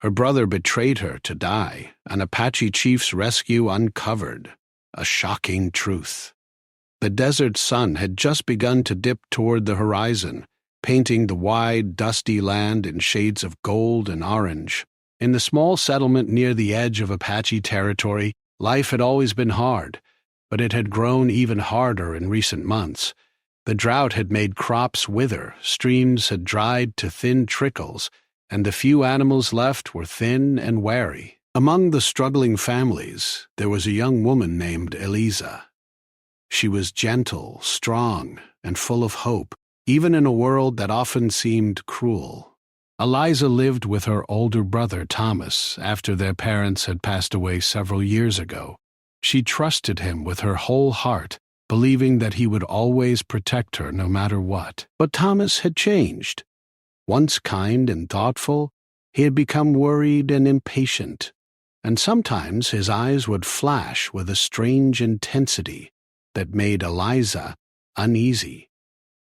Her brother betrayed her to die. An Apache chief's rescue uncovered a shocking truth. The desert sun had just begun to dip toward the horizon, painting the wide, dusty land in shades of gold and orange. In the small settlement near the edge of Apache territory, life had always been hard, but it had grown even harder in recent months. The drought had made crops wither, streams had dried to thin trickles, and the few animals left were thin and wary. Among the struggling families, there was a young woman named Eliza. She was gentle, strong, and full of hope, even in a world that often seemed cruel. Eliza lived with her older brother Thomas after their parents had passed away several years ago. She trusted him with her whole heart, believing that he would always protect her no matter what. But Thomas had changed. Once kind and thoughtful, he had become worried and impatient, and sometimes his eyes would flash with a strange intensity that made Eliza uneasy.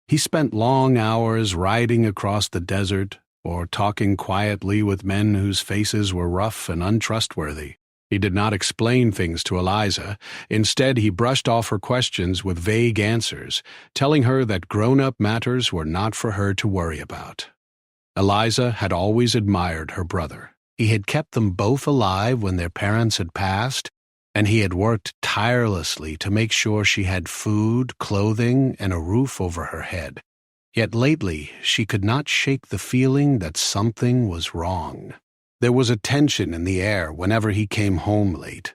He spent long hours riding across the desert or talking quietly with men whose faces were rough and untrustworthy. He did not explain things to Eliza. Instead, he brushed off her questions with vague answers, telling her that grown-up matters were not for her to worry about. Eliza had always admired her brother. He had kept them both alive when their parents had passed, and he had worked tirelessly to make sure she had food, clothing, and a roof over her head. Yet lately, she could not shake the feeling that something was wrong. There was a tension in the air whenever he came home late.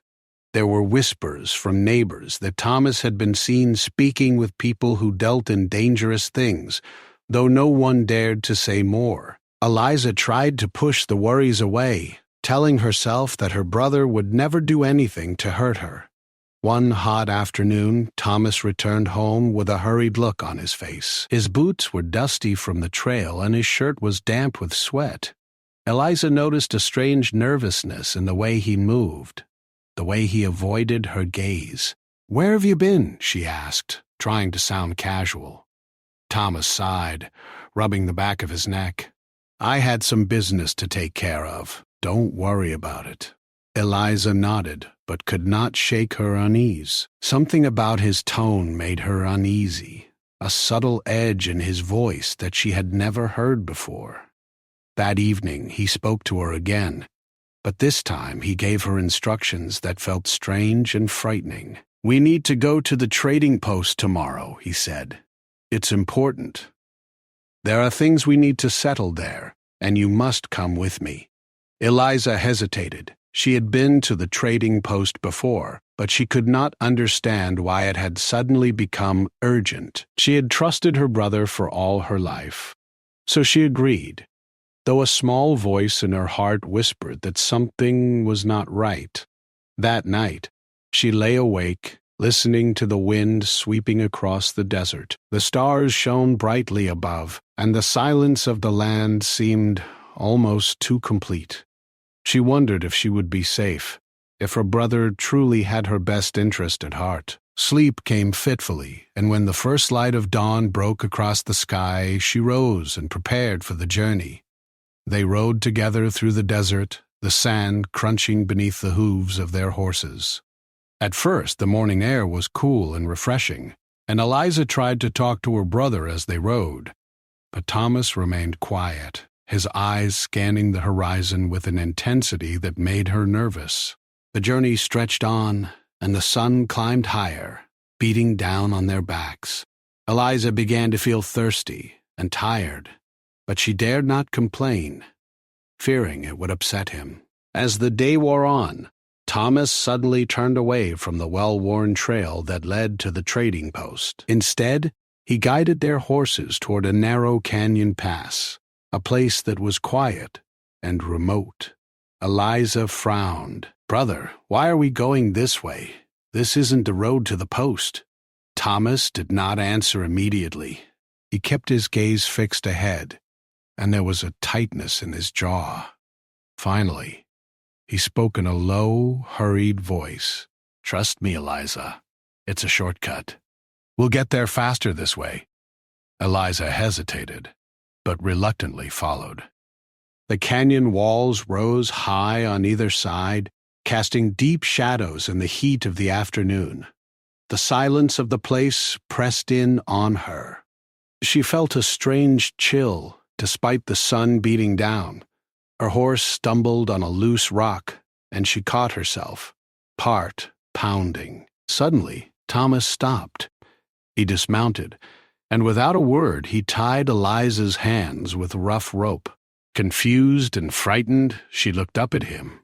There were whispers from neighbors that Thomas had been seen speaking with people who dealt in dangerous things, though no one dared to say more. Eliza tried to push the worries away, telling herself that her brother would never do anything to hurt her. One hot afternoon, Thomas returned home with a hurried look on his face. His boots were dusty from the trail, and his shirt was damp with sweat. Eliza noticed a strange nervousness in the way he moved, the way he avoided her gaze. "Where have you been?" she asked, trying to sound casual. Thomas sighed, rubbing the back of his neck. "I had some business to take care of. Don't worry about it." Eliza nodded, but could not shake her unease. Something about his tone made her uneasy, a subtle edge in his voice that she had never heard before. That evening he spoke to her again, but this time he gave her instructions that felt strange and frightening. "We need to go to the trading post tomorrow," he said. "It's important. There are things we need to settle there, and you must come with me." Eliza hesitated. She had been to the trading post before, but she could not understand why it had suddenly become urgent. She had trusted her brother for all her life. So she agreed, though a small voice in her heart whispered that something was not right. That night, she lay awake, listening to the wind sweeping across the desert. The stars shone brightly above, and the silence of the land seemed almost too complete. She wondered if she would be safe, if her brother truly had her best interest at heart. Sleep came fitfully, and when the first light of dawn broke across the sky, she rose and prepared for the journey. They rode together through the desert, the sand crunching beneath the hooves of their horses. At first, the morning air was cool and refreshing, and Eliza tried to talk to her brother as they rode. But Thomas remained quiet, his eyes scanning the horizon with an intensity that made her nervous. The journey stretched on, and the sun climbed higher, beating down on their backs. Eliza began to feel thirsty and tired, but she dared not complain, fearing it would upset him. As the day wore on, Thomas suddenly turned away from the well-worn trail that led to the trading post. Instead, he guided their horses toward a narrow canyon pass, a place that was quiet and remote. Eliza frowned. "Brother, why are we going this way? This isn't the road to the post." Thomas did not answer immediately. He kept his gaze fixed ahead, and there was a tightness in his jaw. Finally, he spoke in a low, hurried voice. "Trust me, Eliza. It's a shortcut. We'll get there faster this way." Eliza hesitated, but reluctantly followed. The canyon walls rose high on either side, casting deep shadows in the heat of the afternoon. The silence of the place pressed in on her. She felt a strange chill, despite the sun beating down. Her horse stumbled on a loose rock, and she caught herself, heart pounding. Suddenly, Thomas stopped. He dismounted, and without a word he tied Eliza's hands with rough rope. Confused and frightened, she looked up at him.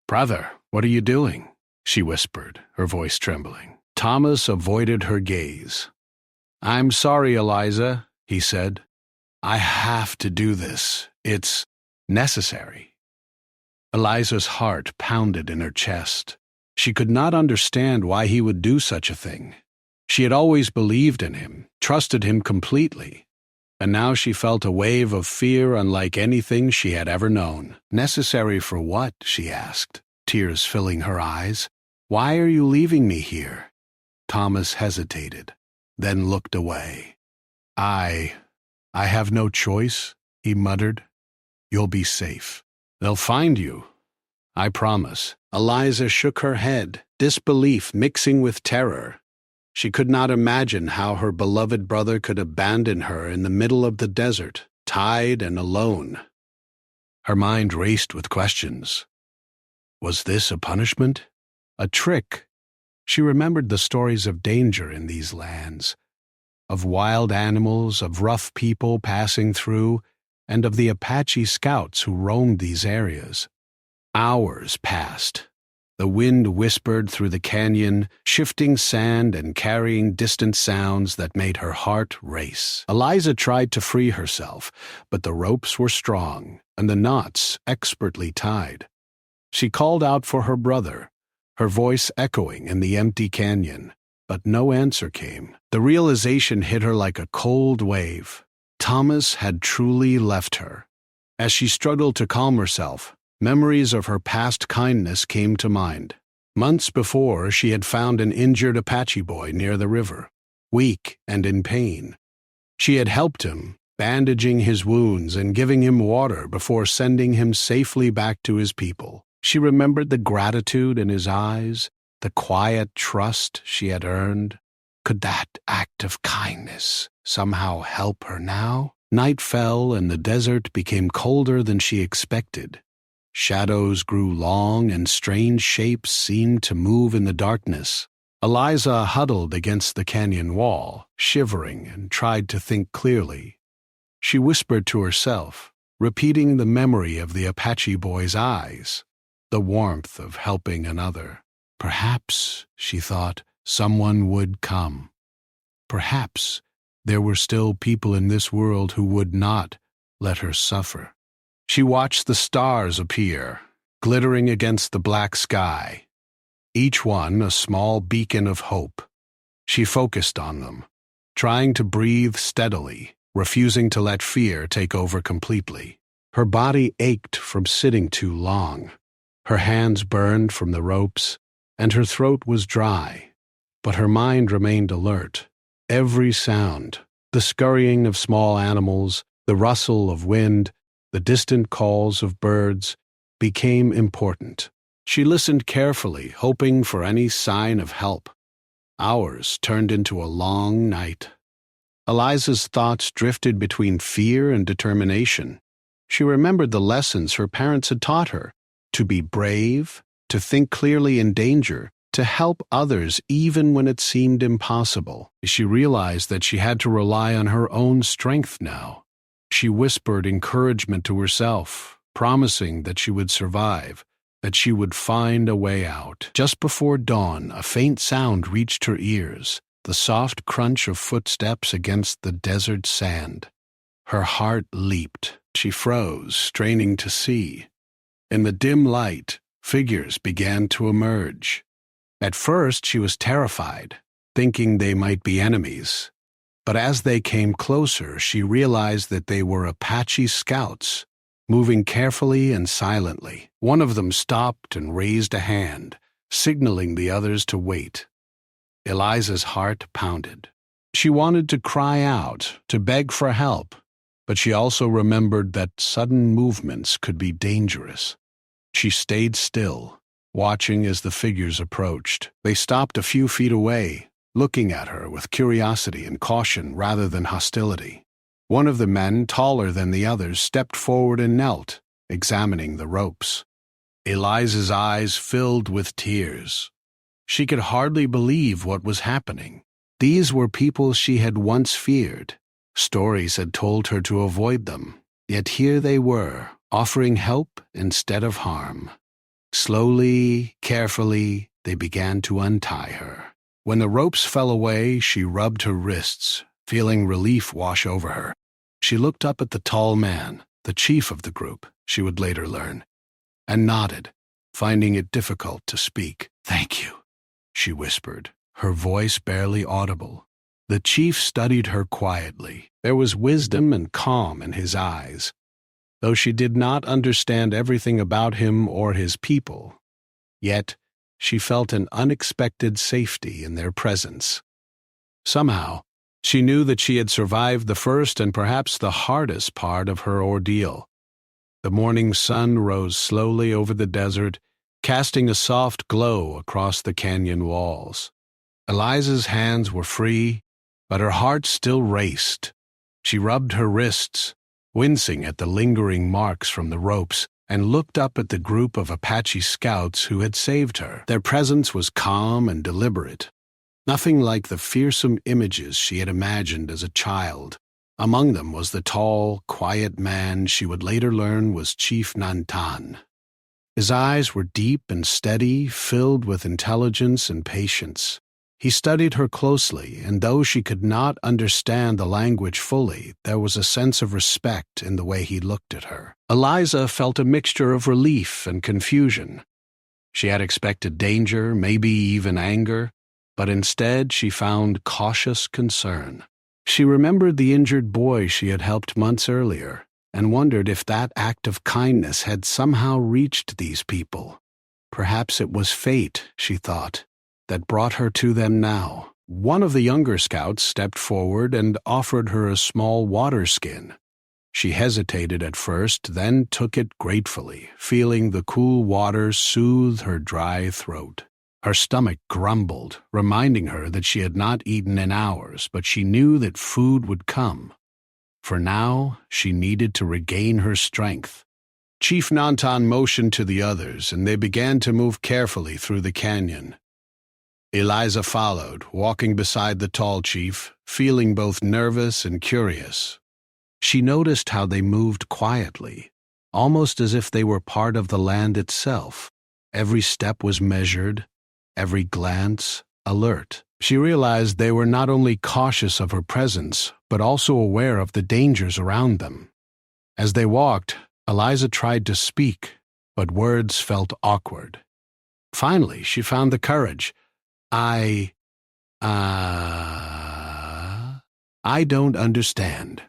"Brother, what are you doing?" she whispered, her voice trembling. Thomas avoided her gaze. "I'm sorry, Eliza," he said. "I have to do this. It's necessary." Eliza's heart pounded in her chest. She could not understand why he would do such a thing. She had always believed in him, trusted him completely, and now she felt a wave of fear unlike anything she had ever known. "Necessary for what?" she asked, tears filling her eyes. "Why are you leaving me here?" Thomas hesitated, then looked away. I have no choice," he muttered. "You'll be safe. They'll find you, I promise." Eliza shook her head, disbelief mixing with terror. She could not imagine how her beloved brother could abandon her in the middle of the desert, tied and alone. Her mind raced with questions. Was this a punishment? A trick? She remembered the stories of danger in these lands, of wild animals, of rough people passing through, and of the Apache scouts who roamed these areas. Hours passed. The wind whispered through the canyon, shifting sand and carrying distant sounds that made her heart race. Eliza tried to free herself, but the ropes were strong, and the knots expertly tied. She called out for her brother, her voice echoing in the empty canyon, but no answer came. The realization hit her like a cold wave. Thomas had truly left her. As she struggled to calm herself, memories of her past kindness came to mind. Months before, she had found an injured Apache boy near the river, weak and in pain. She had helped him, bandaging his wounds and giving him water before sending him safely back to his people. She remembered the gratitude in his eyes, the quiet trust she had earned. Could that act of kindness somehow help her now? Night fell and the desert became colder than she expected. Shadows grew long and strange shapes seemed to move in the darkness. Eliza huddled against the canyon wall, shivering, and tried to think clearly. She whispered to herself, repeating the memory of the Apache boy's eyes, the warmth of helping another. Perhaps, she thought, someone would come. Perhaps there were still people in this world who would not let her suffer. She watched the stars appear, glittering against the black sky, each one a small beacon of hope. She focused on them, trying to breathe steadily, refusing to let fear take over completely. Her body ached from sitting too long. Her hands burned from the ropes, and her throat was dry. But her mind remained alert. Every sound, the scurrying of small animals, the rustle of wind, the distant calls of birds, became important. She listened carefully, hoping for any sign of help. Hours turned into a long night. Eliza's thoughts drifted between fear and determination. She remembered the lessons her parents had taught her, to be brave, to think clearly in danger, to help others even when it seemed impossible. She realized that she had to rely on her own strength now. She whispered encouragement to herself, promising that she would survive, that she would find a way out. Just before dawn, a faint sound reached her ears, the soft crunch of footsteps against the desert sand. Her heart leaped. She froze, straining to see. In the dim light, figures began to emerge. At first, she was terrified, thinking they might be enemies. But as they came closer, she realized that they were Apache scouts, moving carefully and silently. One of them stopped and raised a hand, signaling the others to wait. Eliza's heart pounded. She wanted to cry out, to beg for help, but she also remembered that sudden movements could be dangerous. She stayed still, watching as the figures approached. They stopped a few feet away, looking at her with curiosity and caution rather than hostility. One of the men, taller than the others, stepped forward and knelt, examining the ropes. Eliza's eyes filled with tears. She could hardly believe what was happening. These were people she had once feared. Stories had told her to avoid them, yet here they were, offering help instead of harm. Slowly, carefully, they began to untie her. When the ropes fell away, she rubbed her wrists, feeling relief wash over her. She looked up at the tall man, the chief of the group, she would later learn, and nodded, finding it difficult to speak. "Thank you," she whispered, her voice barely audible. The chief studied her quietly. There was wisdom and calm in his eyes, though she did not understand everything about him or his people. Yet, she felt an unexpected safety in their presence. Somehow, she knew that she had survived the first and perhaps the hardest part of her ordeal. The morning sun rose slowly over the desert, casting a soft glow across the canyon walls. Eliza's hands were free, but her heart still raced. She rubbed her wrists, wincing at the lingering marks from the ropes, and looked up at the group of Apache scouts who had saved her. Their presence was calm and deliberate, nothing like the fearsome images she had imagined as a child. Among them was the tall, quiet man she would later learn was Chief Nantan. His eyes were deep and steady, filled with intelligence and patience. He studied her closely, and though she could not understand the language fully, there was a sense of respect in the way he looked at her. Eliza felt a mixture of relief and confusion. She had expected danger, maybe even anger, but instead she found cautious concern. She remembered the injured boy she had helped months earlier, and wondered if that act of kindness had somehow reached these people. Perhaps it was fate, she thought, that brought her to them now. One of the younger scouts stepped forward and offered her a small water skin. She hesitated at first, then took it gratefully, feeling the cool water soothe her dry throat. Her stomach grumbled, reminding her that she had not eaten in hours, but she knew that food would come. For now, she needed to regain her strength. Chief Nantan motioned to the others, and they began to move carefully through the canyon. Eliza followed, walking beside the tall chief, feeling both nervous and curious. She noticed how they moved quietly, almost as if they were part of the land itself. Every step was measured, every glance alert. She realized they were not only cautious of her presence, but also aware of the dangers around them. As they walked, Eliza tried to speak, but words felt awkward. Finally, she found the courage. I don't understand.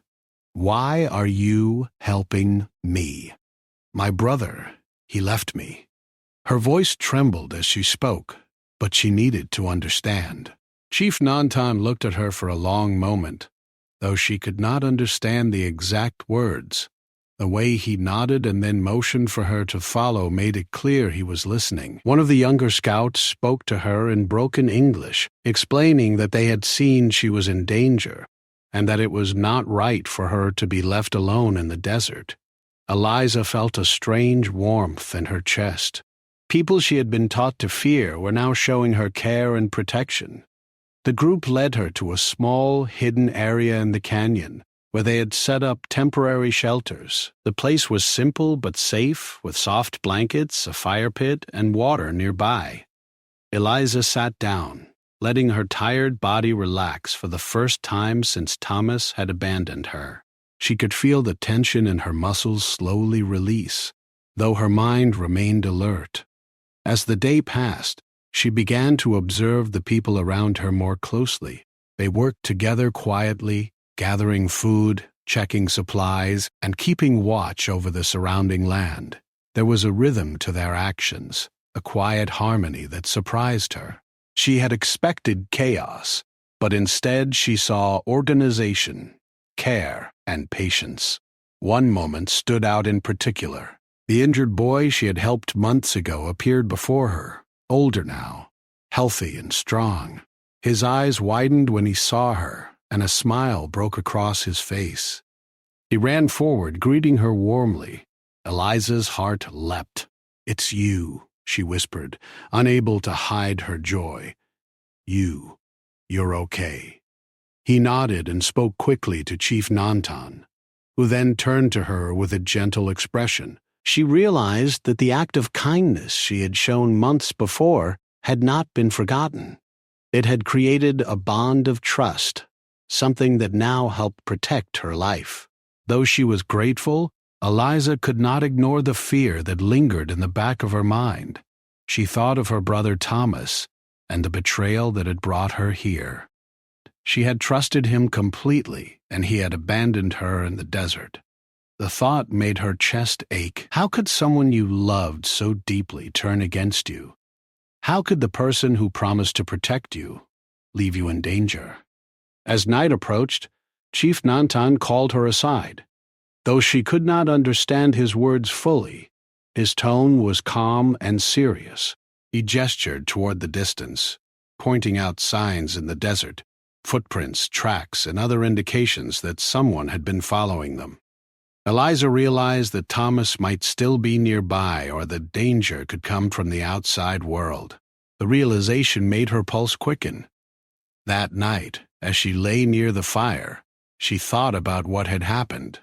Why are you helping me? My brother, he left me. Her voice trembled as she spoke, but she needed to understand. Chief Nantan looked at her for a long moment, though she could not understand the exact words. The way he nodded and then motioned for her to follow made it clear he was listening. One of the younger scouts spoke to her in broken English, explaining that they had seen she was in danger, and that it was not right for her to be left alone in the desert. Eliza felt a strange warmth in her chest. People she had been taught to fear were now showing her care and protection. The group led her to a small, hidden area in the canyon, where they had set up temporary shelters. The place was simple but safe, with soft blankets, a fire pit, and water nearby. Eliza sat down, letting her tired body relax for the first time since Thomas had abandoned her. She could feel the tension in her muscles slowly release, though her mind remained alert. As the day passed, she began to observe the people around her more closely. They worked together quietly, gathering food, checking supplies, and keeping watch over the surrounding land. There was a rhythm to their actions, a quiet harmony that surprised her. She had expected chaos, but instead she saw organization, care, and patience. One moment stood out in particular. The injured boy she had helped months ago appeared before her, older now, healthy and strong. His eyes widened when he saw her, and a smile broke across his face. He ran forward, greeting her warmly. Eliza's heart leapt. "It's you," she whispered, unable to hide her joy. You're okay." He nodded and spoke quickly to Chief Nantan, who then turned to her with a gentle expression. She realized that the act of kindness she had shown months before had not been forgotten. It had created a bond of trust, something that now helped protect her life. Though she was grateful, Eliza could not ignore the fear that lingered in the back of her mind. She thought of her brother Thomas and the betrayal that had brought her here. She had trusted him completely, and he had abandoned her in the desert. The thought made her chest ache. How could someone you loved so deeply turn against you? How could the person who promised to protect you leave you in danger? As night approached, Chief Nantan called her aside. Though she could not understand his words fully, his tone was calm and serious. He gestured toward the distance, pointing out signs in the desert, footprints, tracks, and other indications that someone had been following them. Eliza realized that Thomas might still be nearby or that danger could come from the outside world. The realization made her pulse quicken. That night, as she lay near the fire, she thought about what had happened.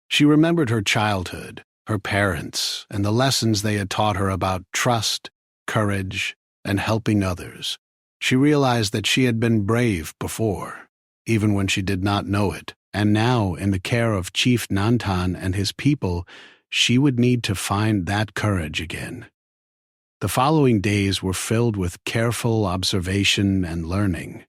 She remembered her childhood, her parents, and the lessons they had taught her about trust, courage, and helping others. She realized that she had been brave before, even when she did not know it, and now, in the care of Chief Nantan and his people, she would need to find that courage again. The following days were filled with careful observation and learning.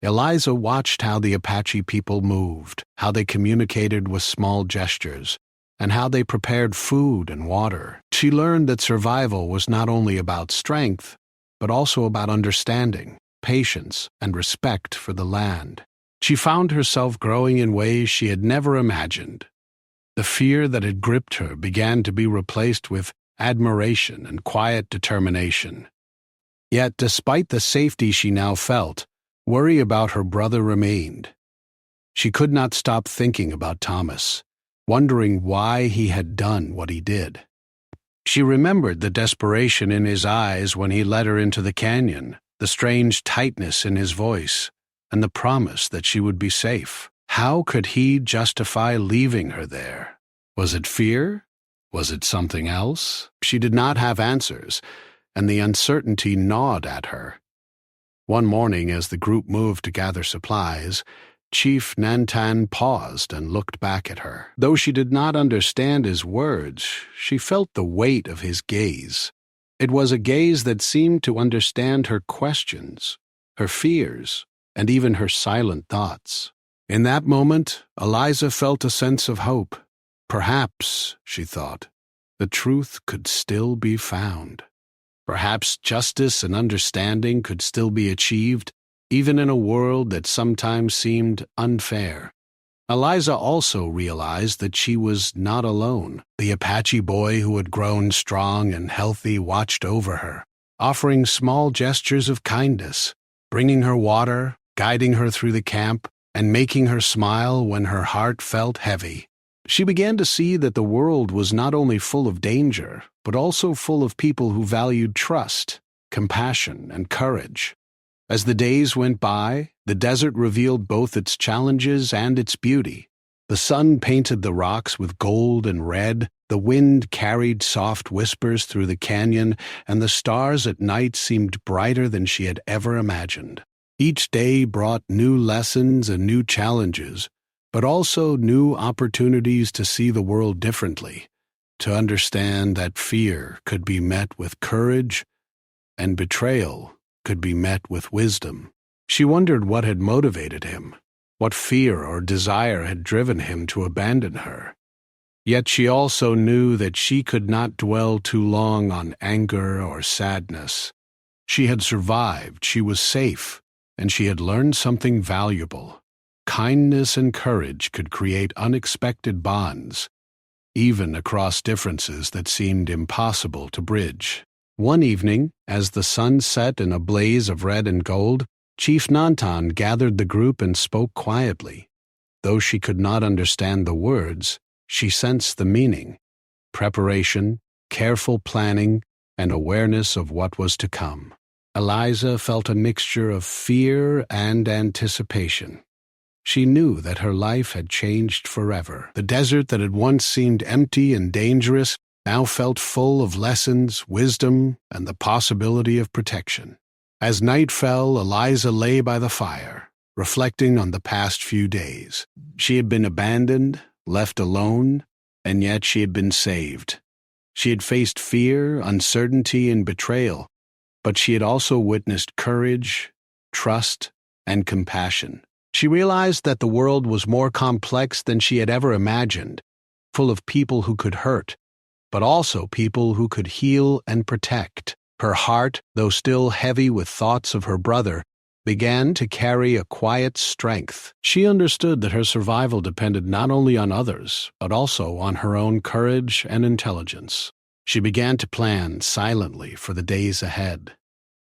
Eliza watched how the Apache people moved, how they communicated with small gestures, and how they prepared food and water. She learned that survival was not only about strength, but also about understanding, patience, and respect for the land. She found herself growing in ways she had never imagined. The fear that had gripped her began to be replaced with admiration and quiet determination. Yet, despite the safety she now felt, worry about her brother remained. She could not stop thinking about Thomas, wondering why he had done what he did. She remembered the desperation in his eyes when he led her into the canyon, the strange tightness in his voice, and the promise that she would be safe. How could he justify leaving her there? Was it fear? Was it something else? She did not have answers, and the uncertainty gnawed at her. One morning, as the group moved to gather supplies, Chief Nantan paused and looked back at her. Though she did not understand his words, she felt the weight of his gaze. It was a gaze that seemed to understand her questions, her fears, and even her silent thoughts. In that moment, Eliza felt a sense of hope. Perhaps, she thought, the truth could still be found. Perhaps justice and understanding could still be achieved, even in a world that sometimes seemed unfair. Eliza also realized that she was not alone. The Apache boy who had grown strong and healthy watched over her, offering small gestures of kindness, bringing her water, guiding her through the camp, and making her smile when her heart felt heavy. She began to see that the world was not only full of danger, but also full of people who valued trust, compassion, and courage. As the days went by, the desert revealed both its challenges and its beauty. The sun painted the rocks with gold and red, the wind carried soft whispers through the canyon, and the stars at night seemed brighter than she had ever imagined. Each day brought new lessons and new challenges, but also new opportunities to see the world differently, to understand that fear could be met with courage and betrayal could be met with wisdom. She wondered what had motivated him, what fear or desire had driven him to abandon her. Yet she also knew that she could not dwell too long on anger or sadness. She had survived, she was safe, and she had learned something valuable. Kindness and courage could create unexpected bonds, even across differences that seemed impossible to bridge. One evening, as the sun set in a blaze of red and gold, Chief Nantan gathered the group and spoke quietly. Though she could not understand the words, she sensed the meaning: preparation, careful planning, and awareness of what was to come. Eliza felt a mixture of fear and anticipation. She knew that her life had changed forever. The desert that had once seemed empty and dangerous now felt full of lessons, wisdom, and the possibility of protection. As night fell, Eliza lay by the fire, reflecting on the past few days. She had been abandoned, left alone, and yet she had been saved. She had faced fear, uncertainty, and betrayal, but she had also witnessed courage, trust, and compassion. She realized that the world was more complex than she had ever imagined, full of people who could hurt, but also people who could heal and protect. Her heart, though still heavy with thoughts of her brother, began to carry a quiet strength. She understood that her survival depended not only on others, but also on her own courage and intelligence. She began to plan silently for the days ahead,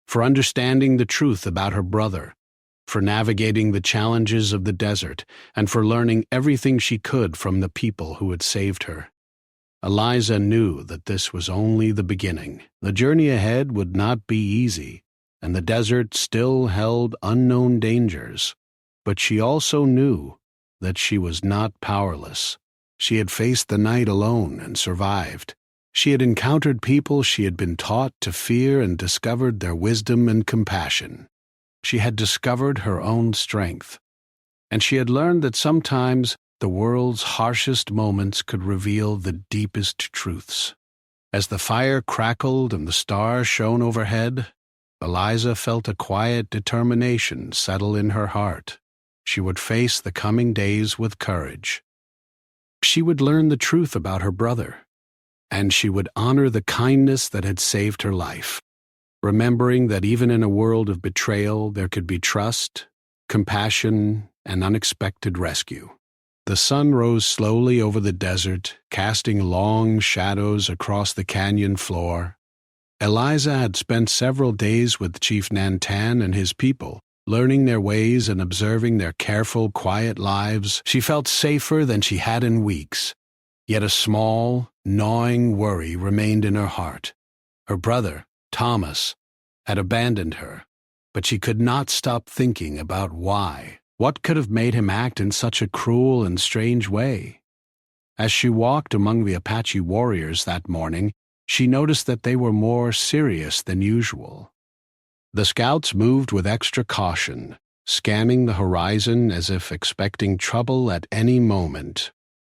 for understanding the truth about her brother, for navigating the challenges of the desert, and for learning everything she could from the people who had saved her. Eliza knew that this was only the beginning. The journey ahead would not be easy, and the desert still held unknown dangers. But she also knew that she was not powerless. She had faced the night alone and survived. She had encountered people she had been taught to fear and discovered their wisdom and compassion. She had discovered her own strength, and she had learned that sometimes the world's harshest moments could reveal the deepest truths. As the fire crackled and the stars shone overhead, Eliza felt a quiet determination settle in her heart. She would face the coming days with courage. She would learn the truth about her brother, and she would honor the kindness that had saved her life, remembering that even in a world of betrayal there could be trust, compassion, and unexpected rescue. The sun rose slowly over the desert, casting long shadows across the canyon floor. Eliza had spent several days with Chief Nantan and his people, learning their ways and observing their careful, quiet lives. She felt safer than she had in weeks, yet a small, gnawing worry remained in her heart. Her brother, Thomas, had abandoned her, but she could not stop thinking about why. What could have made him act in such a cruel and strange way? As she walked among the Apache warriors that morning, she noticed that they were more serious than usual. The scouts moved with extra caution, scanning the horizon as if expecting trouble at any moment.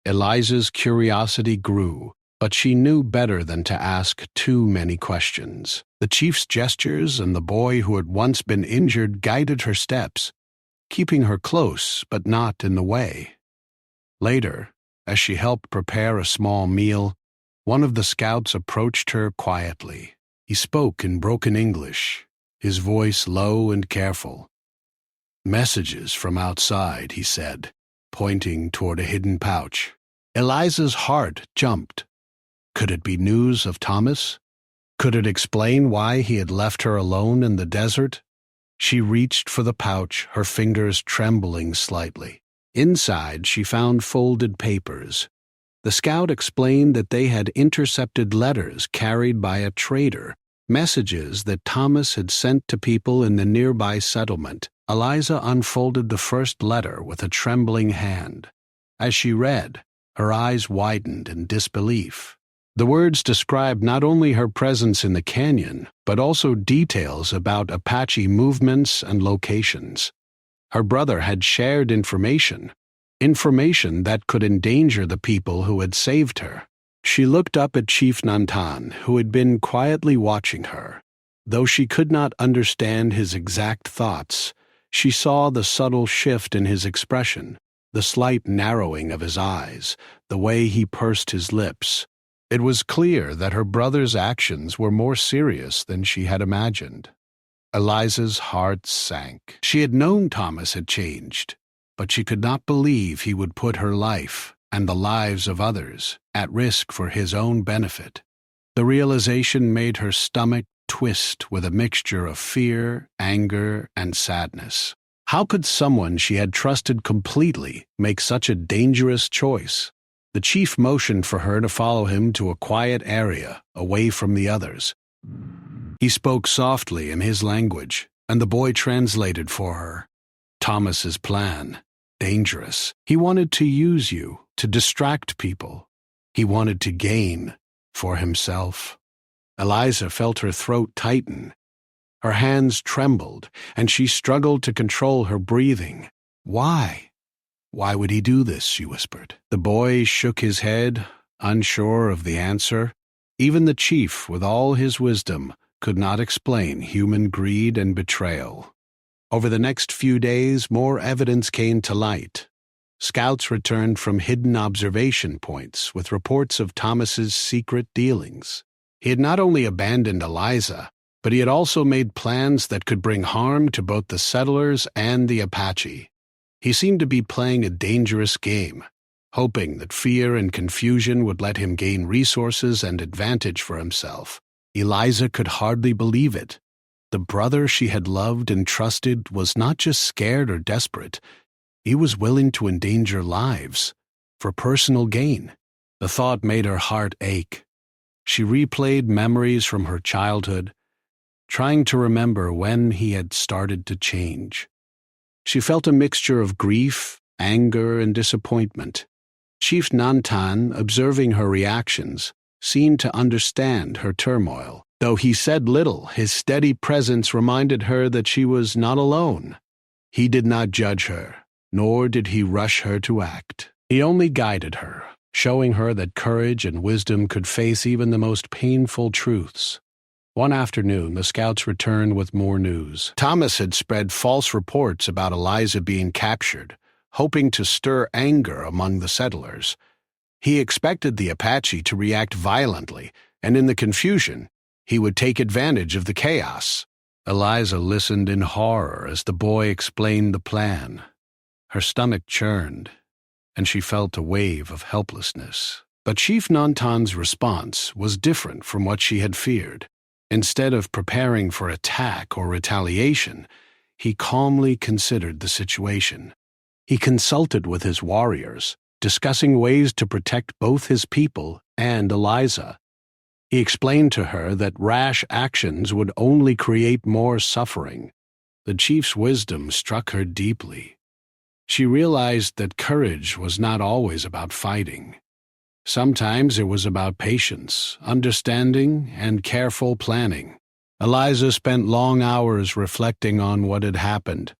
Eliza's curiosity grew, but she knew better than to ask too many questions. The chief's gestures and the boy who had once been injured guided her steps, keeping her close but not in the way. Later, as she helped prepare a small meal, one of the scouts approached her quietly. He spoke in broken English, his voice low and careful. "Messages from outside," he said, pointing toward a hidden pouch. Eliza's heart jumped. Could it be news of Thomas? Could it explain why he had left her alone in the desert? She reached for the pouch, her fingers trembling slightly. Inside, she found folded papers. The scout explained that they had intercepted letters carried by a trader, messages that Thomas had sent to people in the nearby settlement. Eliza unfolded the first letter with a trembling hand. As she read, her eyes widened in disbelief. The words described not only her presence in the canyon, but also details about Apache movements and locations. Her brother had shared information that could endanger the people who had saved her. She looked up at Chief Nantan, who had been quietly watching her. Though she could not understand his exact thoughts, she saw the subtle shift in his expression, the slight narrowing of his eyes, the way he pursed his lips. It was clear that her brother's actions were more serious than she had imagined. Eliza's heart sank. She had known Thomas had changed, but she could not believe he would put her life and the lives of others at risk for his own benefit. The realization made her stomach twist with a mixture of fear, anger, and sadness. How could someone she had trusted completely make such a dangerous choice? The chief motioned for her to follow him to a quiet area, away from the others. He spoke softly in his language, and the boy translated for her. Thomas's plan. Dangerous. He wanted to use you, to distract people. He wanted to gain for himself. Eliza felt her throat tighten. Her hands trembled, and she struggled to control her breathing. Why? Why would he do this? She whispered. The boy shook his head, unsure of the answer. Even the chief, with all his wisdom, could not explain human greed and betrayal. Over the next few days, more evidence came to light. Scouts returned from hidden observation points with reports of Thomas's secret dealings. He had not only abandoned Eliza, but he had also made plans that could bring harm to both the settlers and the Apache. He seemed to be playing a dangerous game, hoping that fear and confusion would let him gain resources and advantage for himself. Eliza could hardly believe it. The brother she had loved and trusted was not just scared or desperate. He was willing to endanger lives for personal gain. The thought made her heart ache. She replayed memories from her childhood, trying to remember when he had started to change. She felt a mixture of grief, anger, and disappointment. Chief Nantan, observing her reactions, seemed to understand her turmoil. Though he said little, his steady presence reminded her that she was not alone. He did not judge her, nor did he rush her to act. He only guided her, showing her that courage and wisdom could face even the most painful truths. One afternoon, the scouts returned with more news. Thomas had spread false reports about Eliza being captured, hoping to stir anger among the settlers. He expected the Apache to react violently, and in the confusion, he would take advantage of the chaos. Eliza listened in horror as the boy explained the plan. Her stomach churned, and she felt a wave of helplessness. But Chief Nantan's response was different from what she had feared. Instead of preparing for attack or retaliation, he calmly considered the situation. He consulted with his warriors, discussing ways to protect both his people and Eliza. He explained to her that rash actions would only create more suffering. The chief's wisdom struck her deeply. She realized that courage was not always about fighting. Sometimes it was about patience, understanding, and careful planning. Eliza spent long hours reflecting on what had happened.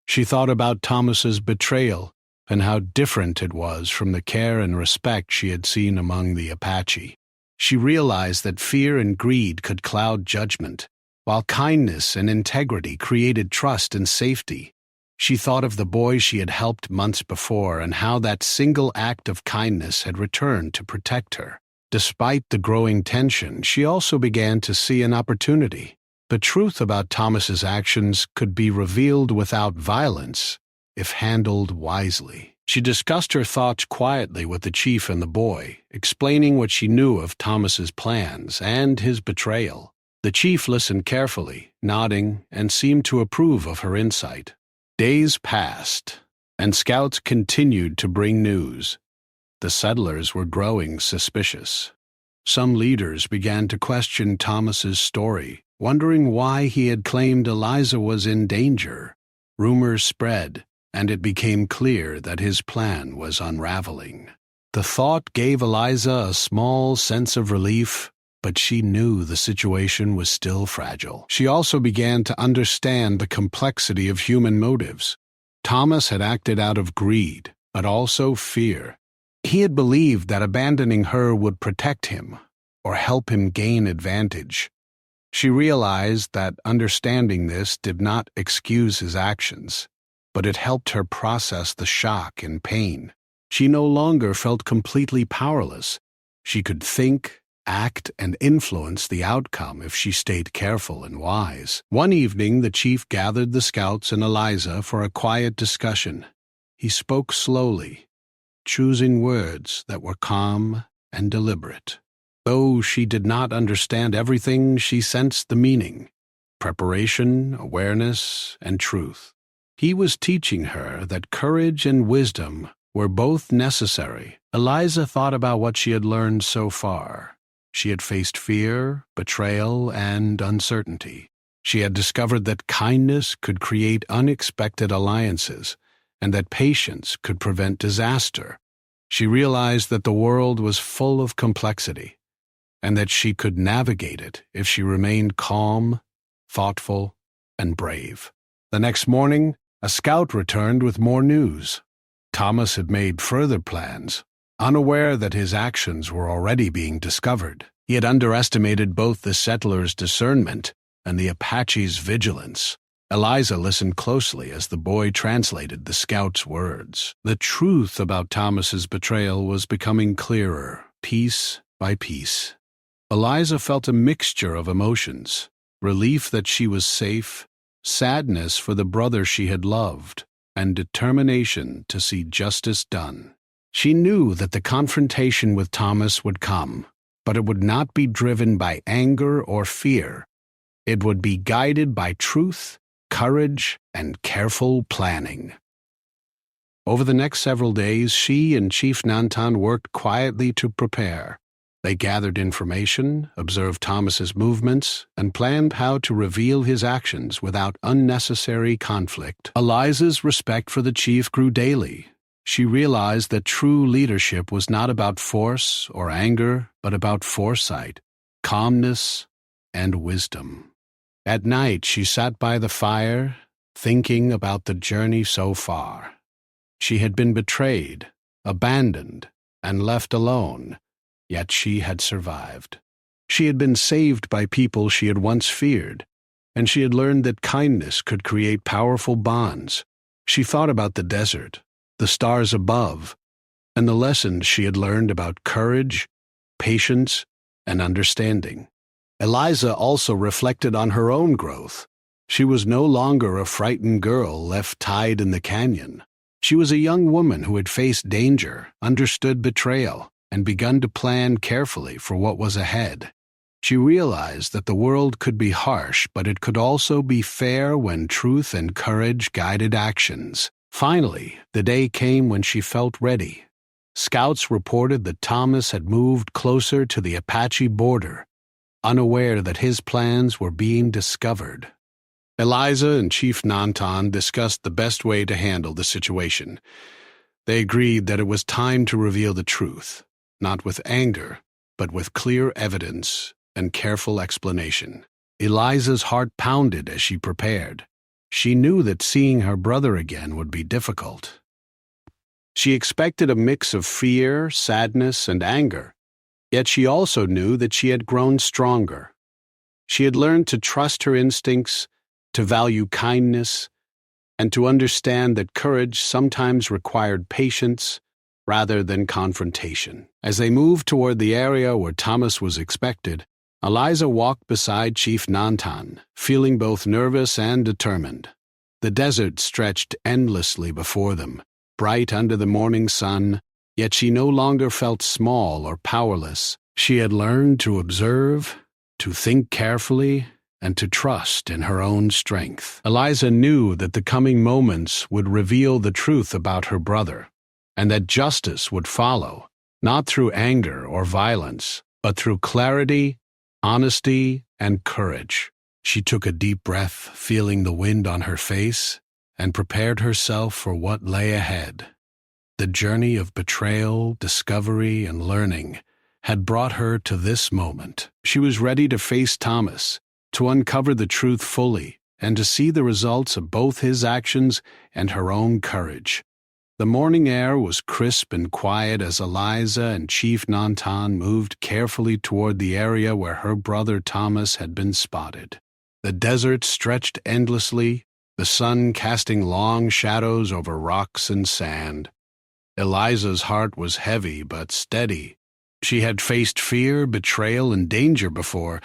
She thought about Thomas's betrayal and how different it was from the care and respect she had seen among the Apache. She realized that fear and greed could cloud judgment, while kindness and integrity created trust and safety. She thought of the boy she had helped months before and how that single act of kindness had returned to protect her. Despite the growing tension, she also began to see an opportunity. The truth about Thomas's actions could be revealed without violence if handled wisely. She discussed her thoughts quietly with the chief and the boy, explaining what she knew of Thomas's plans and his betrayal. The chief listened carefully, nodding, and seemed to approve of her insight. Days passed, and scouts continued to bring news. The settlers were growing suspicious. Some leaders began to question Thomas's story, wondering why he had claimed Eliza was in danger. Rumors spread, and it became clear that his plan was unraveling. The thought gave Eliza a small sense of relief, but she knew the situation was still fragile. She also began to understand the complexity of human motives. Thomas had acted out of greed, but also fear. He had believed that abandoning her would protect him or help him gain advantage. She realized that understanding this did not excuse his actions, but it helped her process the shock and pain. She no longer felt completely powerless. She could think, act, and influence the outcome if she stayed careful and wise. One evening, the chief gathered the scouts and Eliza for a quiet discussion. he spoke slowly, choosing words that were calm and deliberate. Though she did not understand everything, she sensed the meaning: preparation, awareness, and truth. He was teaching her that courage and wisdom were both necessary. Eliza thought about what she had learned so far. She had faced fear, betrayal, and uncertainty. She had discovered that kindness could create unexpected alliances, and that patience could prevent disaster. She realized that the world was full of complexity, and that she could navigate it if she remained calm, thoughtful, and brave. The next morning, a scout returned with more news. Thomas had made further plans, unaware that his actions were already being discovered. He had underestimated both the settlers' discernment and the Apache's vigilance. Eliza listened closely as the boy translated the scout's words. The truth about Thomas's betrayal was becoming clearer, piece by piece. Eliza felt a mixture of emotions: relief that she was safe, sadness for the brother she had loved, and determination to see justice done. She knew that the confrontation with Thomas would come, but it would not be driven by anger or fear. It would be guided by truth, courage, and careful planning. Over the next several days, she and Chief Nantan worked quietly to prepare. They gathered information, observed Thomas's movements, and planned how to reveal his actions without unnecessary conflict. Eliza's respect for the chief grew daily. She realized that true leadership was not about force or anger, but about foresight, calmness, and wisdom. At night, she sat by the fire, thinking about the journey so far. She had been betrayed, abandoned, and left alone, yet she had survived. She had been saved by people she had once feared, and she had learned that kindness could create powerful bonds. She thought about the desert, the stars above, and the lessons she had learned about courage, patience, and understanding. Eliza also reflected on her own growth. She was no longer a frightened girl left tied in the canyon. She was a young woman who had faced danger, understood betrayal, and begun to plan carefully for what was ahead. She realized that the world could be harsh, but it could also be fair when truth and courage guided actions. Finally, the day came when she felt ready. Scouts reported that Thomas had moved closer to the Apache border, unaware that his plans were being discovered. Eliza and Chief Nantan discussed the best way to handle the situation. They agreed that it was time to reveal the truth, not with anger, but with clear evidence and careful explanation. Eliza's heart pounded as she prepared. She knew that seeing her brother again would be difficult. She expected a mix of fear, sadness, and anger, yet she also knew that she had grown stronger. She had learned to trust her instincts, to value kindness, and to understand that courage sometimes required patience rather than confrontation. As they moved toward the area where Thomas was expected, Eliza walked beside Chief Nantan, feeling both nervous and determined. The desert stretched endlessly before them, bright under the morning sun, yet she no longer felt small or powerless. She had learned to observe, to think carefully, and to trust in her own strength. Eliza knew that the coming moments would reveal the truth about her brother, and that justice would follow, not through anger or violence, but through clarity, honesty, and courage. She took a deep breath, feeling the wind on her face, and prepared herself for what lay ahead. The journey of betrayal, discovery, and learning had brought her to this moment. She was ready to face Thomas, to uncover the truth fully, and to see the results of both his actions and her own courage. The morning air was crisp and quiet as Eliza and Chief Nantan moved carefully toward the area where her brother Thomas had been spotted. The desert stretched endlessly, the sun casting long shadows over rocks and sand. Eliza's heart was heavy but steady. She had faced fear, betrayal, and danger before,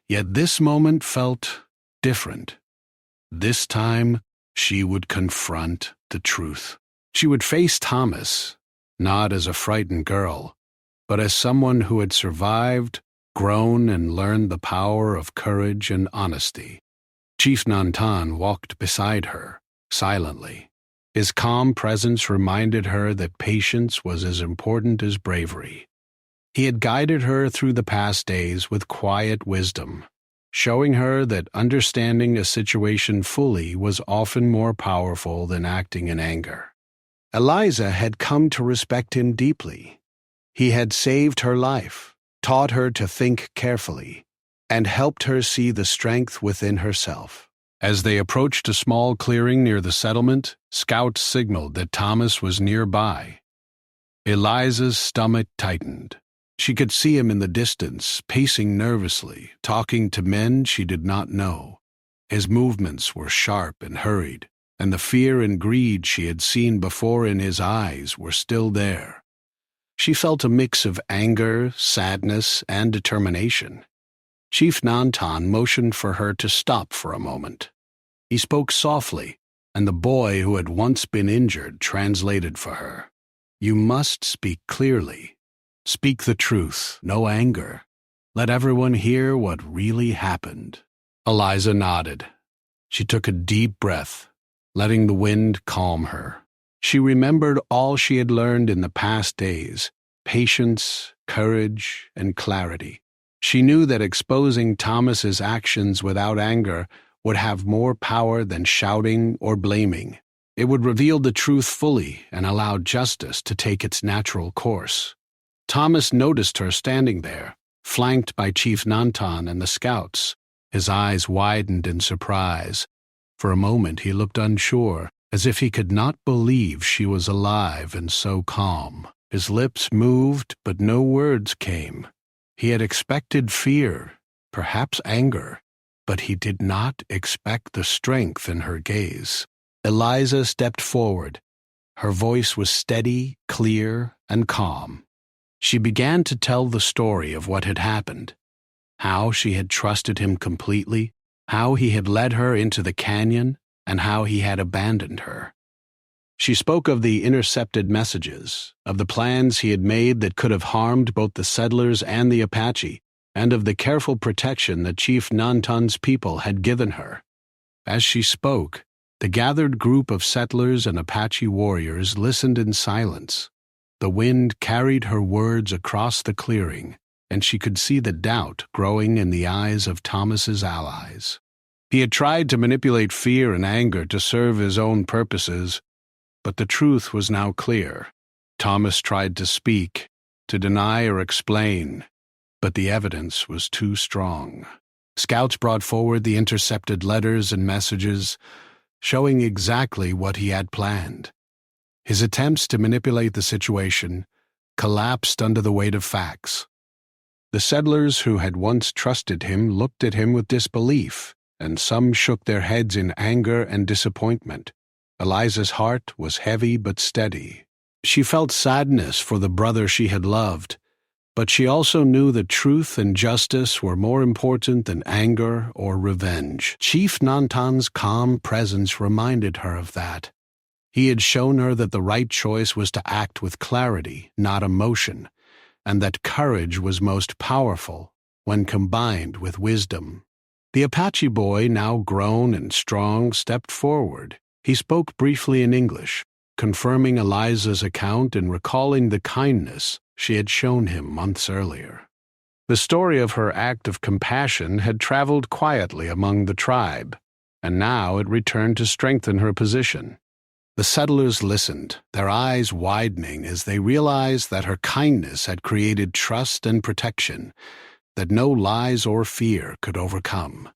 yet this moment felt different. This time, she would confront the truth. She would face Thomas, not as a frightened girl, but as someone who had survived, grown, and learned the power of courage and honesty. Chief Nantan walked beside her, silently. His calm presence reminded her that patience was as important as bravery. He had guided her through the past days with quiet wisdom, showing her that understanding a situation fully was often more powerful than acting in anger. Eliza had come to respect him deeply. He had saved her life, taught her to think carefully, and helped her see the strength within herself. As they approached a small clearing near the settlement, scouts signaled that Thomas was nearby. Eliza's stomach tightened. She could see him in the distance, pacing nervously, talking to men she did not know. His movements were sharp and hurried, and the fear and greed she had seen before in his eyes were still there. She felt a mix of anger, sadness, and determination. Chief Nantan motioned for her to stop for a moment. He spoke softly, and the boy who had once been injured translated for her. "You must speak clearly. Speak the truth, no anger. Let everyone hear what really happened." Eliza nodded. She took a deep breath, letting the wind calm her. She remembered all she had learned in the past days: patience, courage, and clarity. She knew that exposing Thomas's actions without anger would have more power than shouting or blaming. It would reveal the truth fully and allow justice to take its natural course. Thomas noticed her standing there, flanked by Chief Nantan and the scouts. His eyes widened in surprise. For a moment he looked unsure, as if he could not believe she was alive and so calm. His lips moved, but no words came. He had expected fear, perhaps anger, but he did not expect the strength in her gaze. Eliza stepped forward. Her voice was steady, clear, and calm. She began to tell the story of what had happened, how she had trusted him completely, how he had led her into the canyon, and how he had abandoned her. She spoke of the intercepted messages, of the plans he had made that could have harmed both the settlers and the Apache, and of the careful protection that Chief Nantan's people had given her. As she spoke, the gathered group of settlers and Apache warriors listened in silence. The wind carried her words across the clearing, and she could see the doubt growing in the eyes of Thomas's allies. He had tried to manipulate fear and anger to serve his own purposes, but the truth was now clear. Thomas tried to speak, to deny or explain, but the evidence was too strong. Scouts brought forward the intercepted letters and messages, showing exactly what he had planned. His attempts to manipulate the situation collapsed under the weight of facts. The settlers who had once trusted him looked at him with disbelief, and some shook their heads in anger and disappointment. Eliza's heart was heavy but steady. She felt sadness for the brother she had loved, but she also knew that truth and justice were more important than anger or revenge. Chief Nantan's calm presence reminded her of that. He had shown her that the right choice was to act with clarity, not emotion, and that courage was most powerful when combined with wisdom. The Apache boy, now grown and strong, stepped forward. He spoke briefly in English, confirming Eliza's account and recalling the kindness she had shown him months earlier. The story of her act of compassion had traveled quietly among the tribe, and now it returned to strengthen her position. The settlers listened, their eyes widening as they realized that her kindness had created trust and protection that no lies or fear could overcome.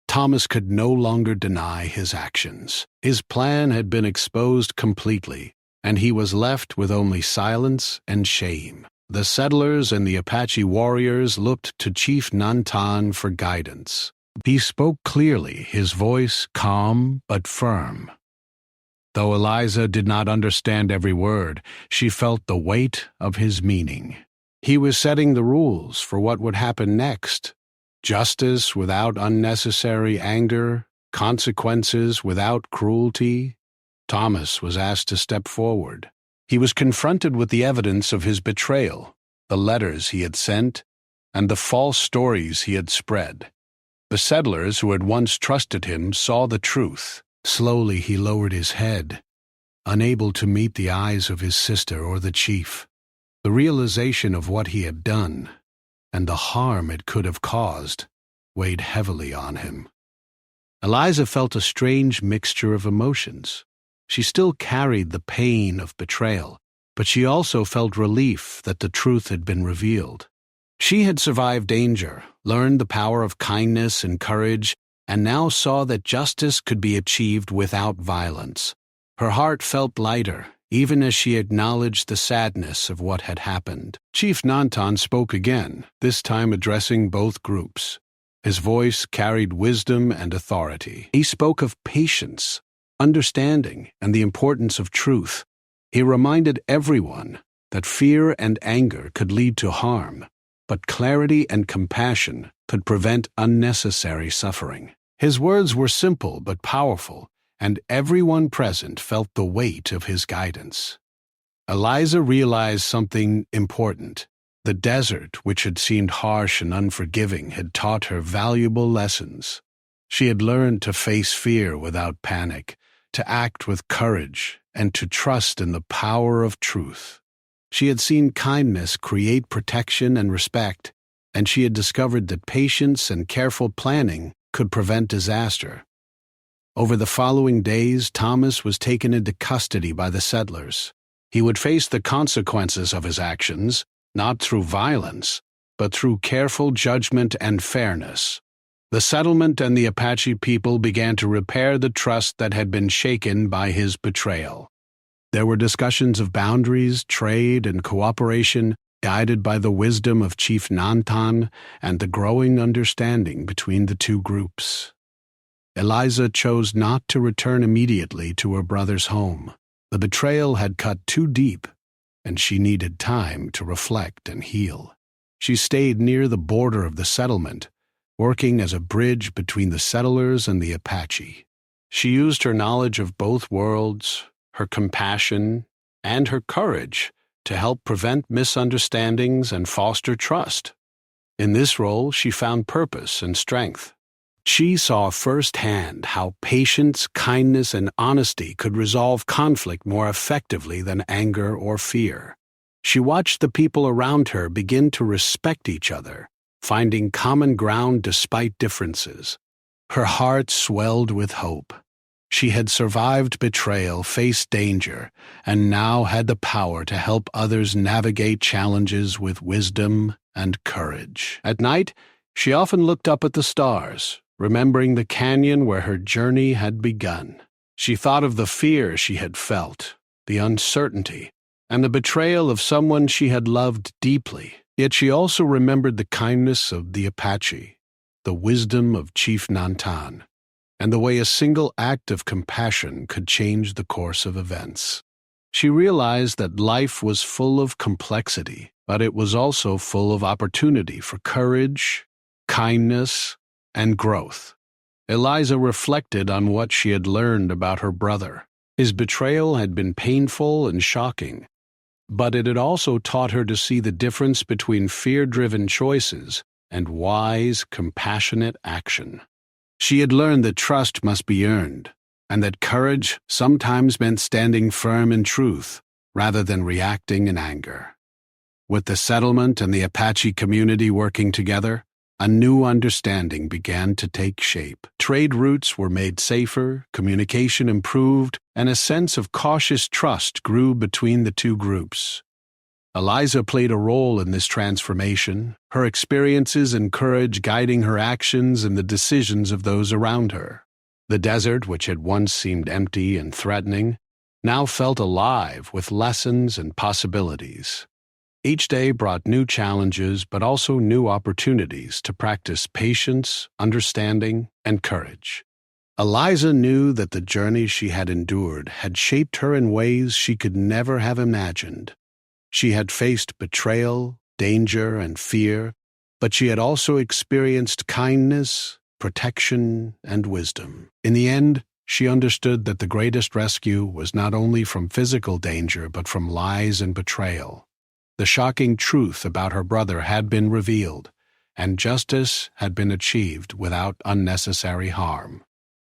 Thomas could no longer deny his actions. His plan had been exposed completely, and he was left with only silence and shame. The settlers and the Apache warriors looked to Chief Nantan for guidance. He spoke clearly, his voice calm but firm. Though Eliza did not understand every word, she felt the weight of his meaning. He was setting the rules for what would happen next. Justice without unnecessary anger, consequences without cruelty. Thomas was asked to step forward. He was confronted with the evidence of his betrayal, the letters he had sent, and the false stories he had spread. The settlers who had once trusted him saw the truth. Slowly he lowered his head, unable to meet the eyes of his sister or the chief. The realization of what he had done, and the harm it could have caused, weighed heavily on him. Eliza felt a strange mixture of emotions. She still carried the pain of betrayal, but she also felt relief that the truth had been revealed. She had survived danger, learned the power of kindness and courage, and now saw that justice could be achieved without violence. Her heart felt lighter, even as she acknowledged the sadness of what had happened. Chief Nantan spoke again, this time addressing both groups. His voice carried wisdom and authority. He spoke of patience, understanding, and the importance of truth. He reminded everyone that fear and anger could lead to harm, but clarity and compassion could prevent unnecessary suffering. His words were simple but powerful, and everyone present felt the weight of his guidance. Eliza realized something important. The desert, which had seemed harsh and unforgiving, had taught her valuable lessons. She had learned to face fear without panic, to act with courage, and to trust in the power of truth. She had seen kindness create protection and respect, and she had discovered that patience and careful planning could prevent disaster. Over the following days, Thomas was taken into custody by the settlers. He would face the consequences of his actions, not through violence, but through careful judgment and fairness. The settlement and the Apache people began to repair the trust that had been shaken by his betrayal. There were discussions of boundaries, trade, and cooperation, guided by the wisdom of Chief Nantan and the growing understanding between the two groups. Eliza chose not to return immediately to her brother's home. The betrayal had cut too deep, and she needed time to reflect and heal. She stayed near the border of the settlement, working as a bridge between the settlers and the Apache. She used her knowledge of both worlds, her compassion, and her courage to help prevent misunderstandings and foster trust. In this role, she found purpose and strength. She saw firsthand how patience, kindness, and honesty could resolve conflict more effectively than anger or fear. She watched the people around her begin to respect each other, finding common ground despite differences. Her heart swelled with hope. She had survived betrayal, faced danger, and now had the power to help others navigate challenges with wisdom and courage. At night, she often looked up at the stars, remembering the canyon where her journey had begun. She thought of the fear she had felt, the uncertainty, and the betrayal of someone she had loved deeply. Yet she also remembered the kindness of the Apache, the wisdom of Chief Nantan, and the way a single act of compassion could change the course of events. She realized that life was full of complexity, but it was also full of opportunity for courage, kindness, and growth. Eliza reflected on what she had learned about her brother. His betrayal had been painful and shocking, but it had also taught her to see the difference between fear-driven choices and wise, compassionate action. She had learned that trust must be earned, and that courage sometimes meant standing firm in truth rather than reacting in anger. With the settlement and the Apache community working together, a new understanding began to take shape. Trade routes were made safer, communication improved, and a sense of cautious trust grew between the two groups. Eliza played a role in this transformation, her experiences and courage guiding her actions and the decisions of those around her. The desert, which had once seemed empty and threatening, now felt alive with lessons and possibilities. Each day brought new challenges, but also new opportunities to practice patience, understanding, and courage. Eliza knew that the journey she had endured had shaped her in ways she could never have imagined. She had faced betrayal, danger, and fear, but she had also experienced kindness, protection, and wisdom. In the end, she understood that the greatest rescue was not only from physical danger but from lies and betrayal. The shocking truth about her brother had been revealed, and justice had been achieved without unnecessary harm.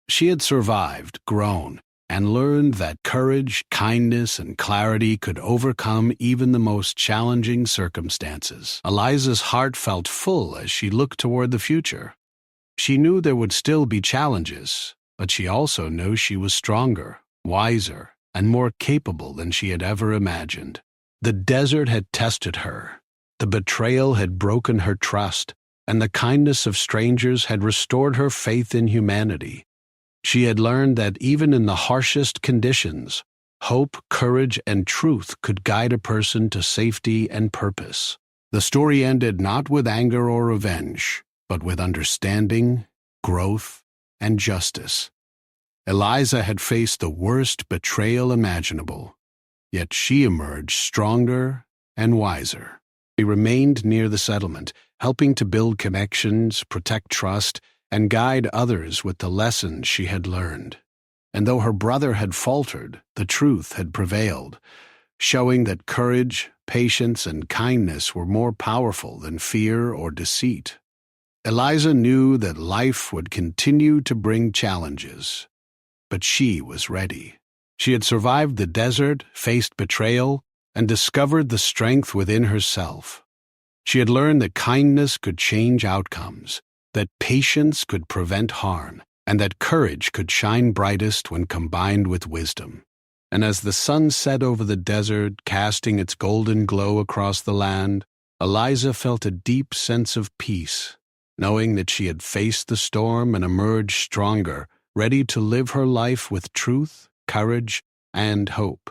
She had survived, grown, and learned that courage, kindness, and clarity could overcome even the most challenging circumstances. Eliza's heart felt full as she looked toward the future. She knew there would still be challenges, but she also knew she was stronger, wiser, and more capable than she had ever imagined. The desert had tested her. The betrayal had broken her trust, and the kindness of strangers had restored her faith in humanity. She had learned that even in the harshest conditions, hope, courage, and truth could guide a person to safety and purpose. The story ended not with anger or revenge, but with understanding, growth, and justice. Eliza had faced the worst betrayal imaginable, yet she emerged stronger and wiser. She remained near the settlement, helping to build connections, protect trust, and guide others with the lessons she had learned. And though her brother had faltered, the truth had prevailed, showing that courage, patience, and kindness were more powerful than fear or deceit. Eliza knew that life would continue to bring challenges, but she was ready. She had survived the desert, faced betrayal, and discovered the strength within herself. She had learned that kindness could change outcomes, that patience could prevent harm, and that courage could shine brightest when combined with wisdom. And as the sun set over the desert, casting its golden glow across the land, Eliza felt a deep sense of peace, knowing that she had faced the storm and emerged stronger, ready to live her life with truth, courage, and hope.